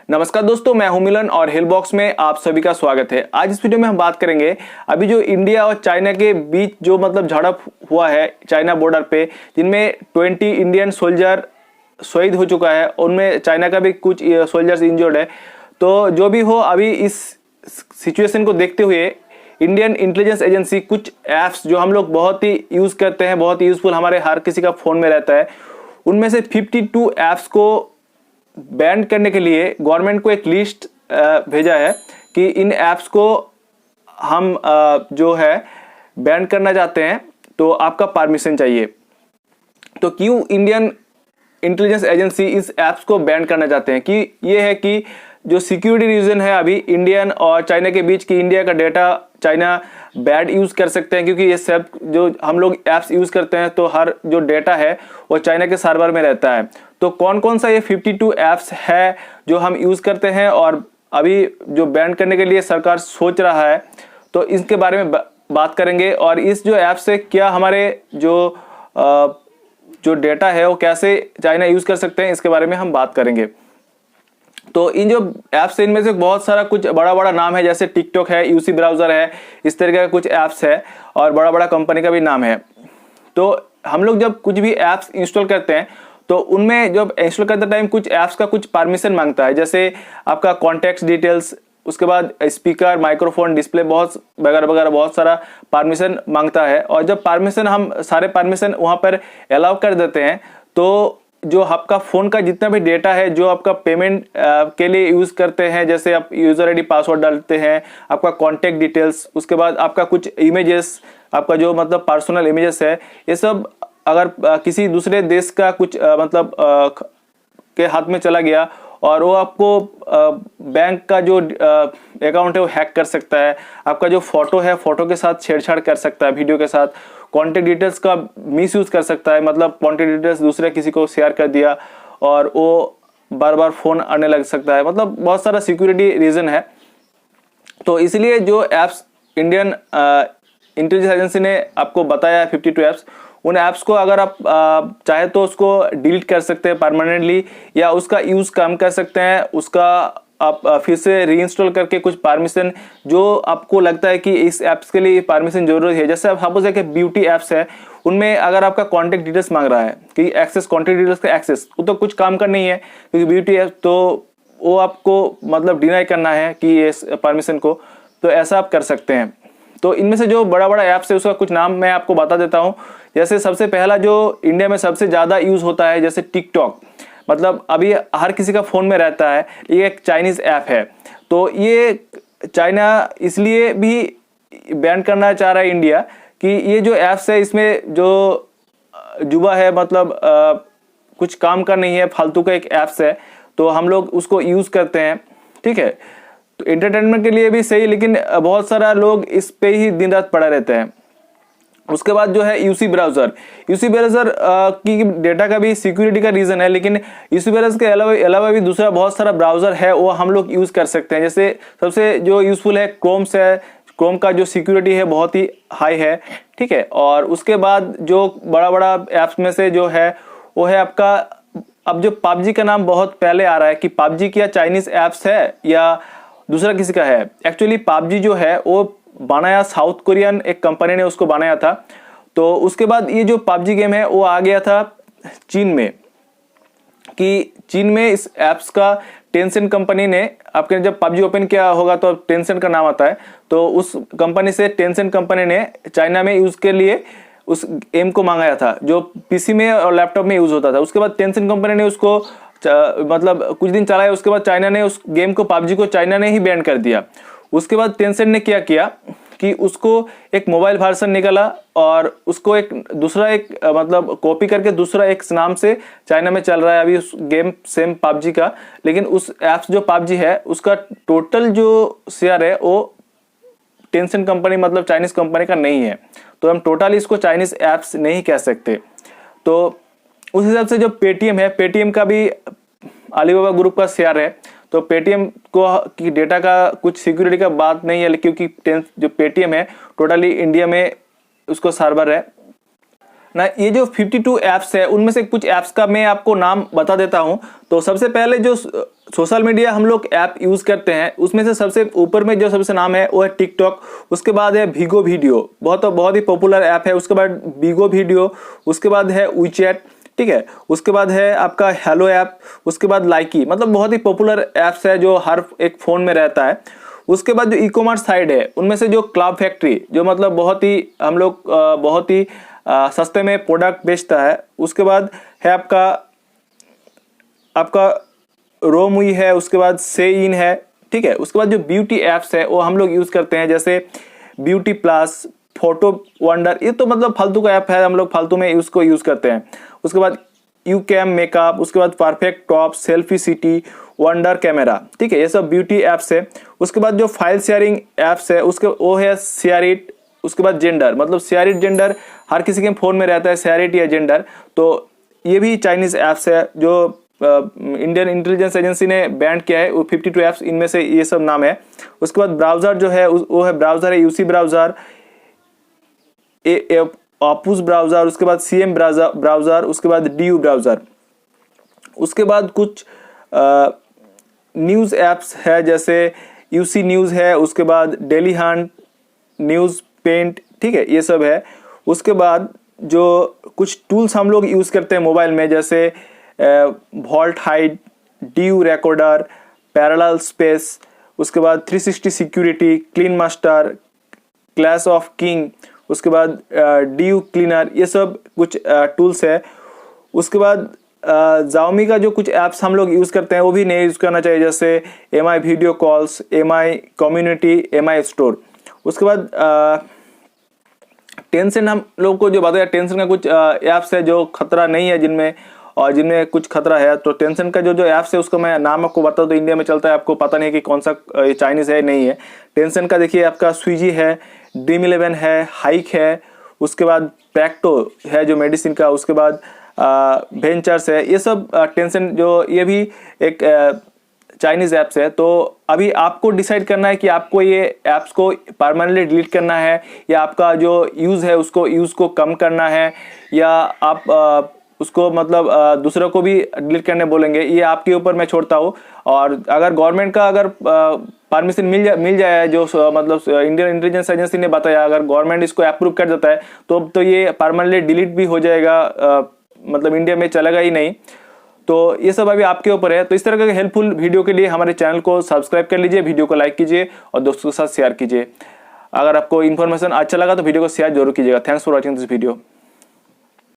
नमस्कार दोस्तों, मैं हूं मिलन और हिलबॉक्स में आप सभी का स्वागत है। आज इस वीडियो में हम बात करेंगे अभी जो इंडिया और चाइना के बीच जो झड़प हुआ है चाइना बॉर्डर पे, जिनमें 20 इंडियन सोल्जर शहीद हो चुका है, उनमें चाइना का भी कुछ सोल्जर्स इंजर्ड है। तो जो भी हो, अभी इस सिचुएशन को देखते हुए इंडियन इंटेलिजेंस एजेंसी कुछ ऐप्स जो हम लोग बहुत ही यूज़ करते हैं, बहुत ही यूजफुल हमारे हर किसी का फ़ोन में रहता है, उनमें से 52 ऐप्स को बैन करने के लिए गवर्नमेंट को एक लिस्ट भेजा है कि इन ऐप्स को हम जो है बैन करना चाहते हैं, तो आपका परमिशन चाहिए। तो क्यों इंडियन इंटेलिजेंस एजेंसी इस ऐप्स को बैन करना चाहते हैं कि ये है कि जो सिक्योरिटी रीजन है अभी इंडियन और चाइना के बीच की, इंडिया का डेटा चाइना बैड यूज़ कर सकते हैं, क्योंकि ये सब जो हम लोग ऐप्स यूज़ करते हैं तो हर जो डेटा है वो चाइना के सर्वर में रहता है। तो कौन कौन सा ये 52 ऐप्स है जो हम यूज़ करते हैं और अभी जो बैन करने के लिए सरकार सोच रहा है, तो इसके बारे में बात करेंगे। और इस जो ऐप से क्या हमारे जो डेटा है वो कैसे चाइना यूज़ कर सकते हैं, इसके बारे में हम बात करेंगे। तो इन जो ऐप्स है इनमें से बहुत सारा कुछ बड़ा बड़ा नाम है, जैसे टिकटॉक है, यूसी ब्राउज़र है, इस तरीके का कुछ ऐप्स है और बड़ा बड़ा कंपनी का भी नाम है। तो हम लोग जब कुछ भी ऐप्स इंस्टॉल करते हैं तो उनमें जब इंस्टॉल करते टाइम कुछ ऐप्स का कुछ परमिशन मांगता है, जैसे आपका कॉन्टैक्ट डिटेल्स, उसके बाद स्पीकर, माइक्रोफोन, डिस्प्ले, बहुत वगैरह वगैरह बहुत सारा परमिशन मांगता है। और जब परमिशन हम सारे परमिशन वहाँ पर अलाउ कर देते हैं तो जो आपका फ़ोन का जितना भी डेटा है जो आपका पेमेंट के लिए यूज़ करते हैं, जैसे आप यूज़र आईडी पासवर्ड डालते हैं, आपका कॉन्टैक्ट डिटेल्स, उसके बाद आपका कुछ इमेजेस, आपका जो पर्सनल इमेजेस है, ये सब अगर किसी दूसरे देश का कुछ के हाथ में चला गया और वो आपको बैंक का जो अकाउंट है वो हैक कर सकता है, आपका जो फोटो है फोटो के साथ छेड़छाड़ कर सकता है, वीडियो के साथ, कॉन्टैक्ट डिटेल्स का मिस यूज़ कर सकता है, कॉन्टैक्ट डिटेल्स दूसरे किसी को शेयर कर दिया और वो बार बार फ़ोन आने लग सकता है, बहुत सारा सिक्योरिटी रीज़न है। तो इसलिए जो ऐप्स इंडियन इंटेलिजेंस एजेंसी ने आपको बताया है 52 ऐप्स, उन ऐप्स को अगर आप चाहे तो उसको डिलीट कर सकते हैं परमानेंटली, या उसका यूज़ कम कर सकते हैं, उसका आप फिर से रीइंस्टॉल करके कुछ परमिशन जो आपको लगता है कि इस ऐप्स के लिए परमिशन जरूरत है, जैसे आप सपोज है कि ब्यूटी ऐप्स है, उनमें अगर आपका कॉन्टैक्ट डिटेल्स मांग रहा है कि एक्सेस, कॉन्टैक्ट डिटेल्स का एक्सेस, वो तो कुछ काम का नहीं है, क्योंकि ब्यूटी ऐप तो वो आपको डिनाई करना है कि इस परमिशन को, तो ऐसा आप कर सकते हैं। तो इनमें से जो बड़ा बड़ा ऐप्स है उसका कुछ नाम मैं आपको बता देता हूँ। जैसे सबसे पहला जो इंडिया में सबसे ज़्यादा यूज़ होता है, जैसे टिकटॉक, अभी हर किसी का फ़ोन में रहता है, ये एक चाइनीज़ ऐप है। तो ये चाइना इसलिए भी बैन करना चाह रहा है इंडिया कि ये जो ऐप्स है इसमें जो जुबा है, कुछ काम का नहीं है, फालतू का एक ऐप्स है, तो हम लोग उसको यूज़ करते हैं, ठीक है। तो एंटरटेनमेंट के लिए भी सही, लेकिन बहुत सारा लोग इस पे ही दिन रात पड़ा रहते हैं। उसके बाद जो है यूसी ब्राउज़र की डेटा का भी सिक्योरिटी का रीज़न है, लेकिन यूसी ब्राउज़र के अलावा भी दूसरा बहुत सारा ब्राउज़र है वो हम लोग यूज़ कर सकते हैं। जैसे सबसे जो यूज़फुल है क्रोम्स है, क्रोम का जो सिक्योरिटी है बहुत ही हाई है, ठीक है। और उसके बाद जो बड़ा बड़ा ऐप्स में से जो है वो है आपका, अब जो पबजी का नाम बहुत पहले आ रहा है कि पबजी क्या चाइनीज़ ऐप्स है या दूसरा किसी का है। एक्चुअली पबजी जो है वो बनाया साउथ कोरियन एक कंपनी ने उसको बनाया था। तो उसके बाद ये जो पबजी गेम है वो आ गया था चीन में, कि चीन में इस ऐप्स का टेंसेंट कंपनी ने, आपने जब पबजी ओपन किया होगा तो टेंसेंट का नाम आता है, तो उस कंपनी से टेंसेंट कंपनी ने चाइना में यूज़ के लिए उस गेम को मंगाया था, जो पीसी में और लैपटॉप में यूज़ होता था। उसके बाद टेंसेंट कंपनी ने उसको कुछ दिन चलाया, उसके बाद चाइना ने उस गेम को, पबजी को चाइना ने ही बैन कर दिया। उसके बाद टेंसेंट ने क्या किया कि उसको एक मोबाइल वर्जन निकाला और उसको एक दूसरा एक कॉपी करके दूसरा एक नाम से चाइना में चल रहा है अभी उस गेम सेम पबजी का, लेकिन उस ऐप्स जो पबजी है उसका टोटल जो शेयर है वो टेंसेंट कंपनी चाइनीज़ कंपनी का नहीं है, तो हम टोटली इसको चाइनीज़ ऐप्स नहीं कह सकते। तो उस हिसाब से जो पेटीएम है, पेटीएम का भी अलीबाबा ग्रुप का शेयर है, तो पेटीएम को की डेटा का कुछ सिक्योरिटी का बात नहीं है, क्योंकि जो पेटीएम है टोटली इंडिया में उसको सर्वर है ना। ये जो 52 ऐप्स है उनमें से कुछ ऐप्स का मैं आपको नाम बता देता हूं। तो सबसे पहले जो सोशल मीडिया हम लोग ऐप यूज करते हैं, उसमें से सबसे ऊपर में जो सबसे नाम है वो है टिकटॉक, उसके बाद है वीगो वीडियो, बहुत ही पॉपुलर ऐप है, उसके बाद वीगो वीडियो, उसके बाद है वीचैट, ठीक है, उसके बाद है आपका हेलो ऐप, उसके बाद लाइकी, मतलब बहुत ही पॉपुलर ऐप्स है जो हर एक फोन में रहता है। उसके बाद जो ई कॉमर्स साइड है उनमें से जो क्लाउड फैक्ट्री, जो मतलब बहुत ही हम लोग बहुत ही सस्ते में प्रोडक्ट बेचता है। उसके बाद है आपका रोमुई है, उसके बाद से इन है, ठीक है। उसके बाद जो ब्यूटी एप्स है वो हम लोग यूज करते हैं, जैसे ब्यूटी प्लस, फोटो वंडर, ये तो मतलब फालतू का ऐप है, हम लोग फालतू में उसको यूज करते हैं। उसके बाद यू कैम मेकअप, उसके बाद perfect top, selfie city, wonder camera, ठीक है, ये सब ब्यूटी एप्स है। उसके बाद जो फाइल शेयरिंग एप्स है उसके वो है शेयरिट। उसके बाद जेंडर, मतलब शेयरिट जेंडर हर किसी के फोन में रहता है, शेयरिट या जेंडर, तो ये भी चाइनीज एप्स है जो इंडियन इंटेलिजेंस एजेंसी ने बैन किया है, वो 52 एप्स, इनमें से ये सब नाम है। उसके बाद ब्राउजर जो है वो है ब्राउजर है यूसी ब्राउजर, ऑपूस ब्राउजर, उसके बाद सीएम ब्राउजर, उसके बाद डीयू ब्राउजर। उसके बाद कुछ न्यूज एप्स है, जैसे यूसी न्यूज है, उसके बाद डेली हंट, न्यूज पेंट, ठीक है, ये सब है। उसके बाद जो कुछ टूल्स हम लोग यूज करते हैं मोबाइल में, जैसे Vault Hide, DU Recorder, Parallel Space, उसके बाद 360 Security, Clean Master, Clash of King, उसके बाद डीयू क्लीनर, ये सब कुछ टूल्स है। उसके बाद Xiaomi का जो कुछ ऐप्स हम लोग यूज करते हैं वो भी नहीं यूज करना चाहिए, जैसे MI video calls, MI community, MI store. उसके बाद टेंसेंट हम लोग को जो बताया, टेंसेंट का कुछ ऐप्स है जो खतरा नहीं है जिनमें, और जिनमें कुछ खतरा है। तो टेंसेंट का जो ऐप्स है उसको मैं नाम आपको बताऊँ तो इंडिया में चलता है, आपको पता नहीं कि कौन सा चाइनीज है नहीं है। टेंसेंट का देखिए आपका स्विगी है, Dream11 है, हाइक है, उसके बाद पैक्टो है जो मेडिसिन का, उसके बाद वेंचर्स है, ये सब टेंसेंट जो ये भी एक चाइनीज ऐप्स है। तो अभी आपको डिसाइड करना है कि आपको ये ऐप्स को परमानेंटली डिलीट करना है, या आपका जो यूज है उसको यूज को कम करना है, या आप उसको मतलब दूसरों को भी डिलीट करने बोलेंगे, ये आपके ऊपर मैं छोड़ता हूँ। और अगर गवर्नमेंट का अगर परमिशन मिल जाए, जो मतलब इंडियन इंटेलिजेंस एजेंसी ने बताया, अगर गवर्नमेंट इसको अप्रूव कर देता है तो ये परमानेंटली डिलीट भी हो जाएगा, मतलब इंडिया में चलेगा ही नहीं। तो ये सब अभी आपके ऊपर है। तो इस तरह के हेल्पफुल वीडियो के लिए हमारे चैनल को सब्सक्राइब कर लीजिए, वीडियो को लाइक कीजिए और दोस्तों के साथ शेयर कीजिए। अगर आपको इन्फॉर्मेशन अच्छा लगा तो वीडियो को शेयर जरूर कीजिएगा। Thanks for watching this video.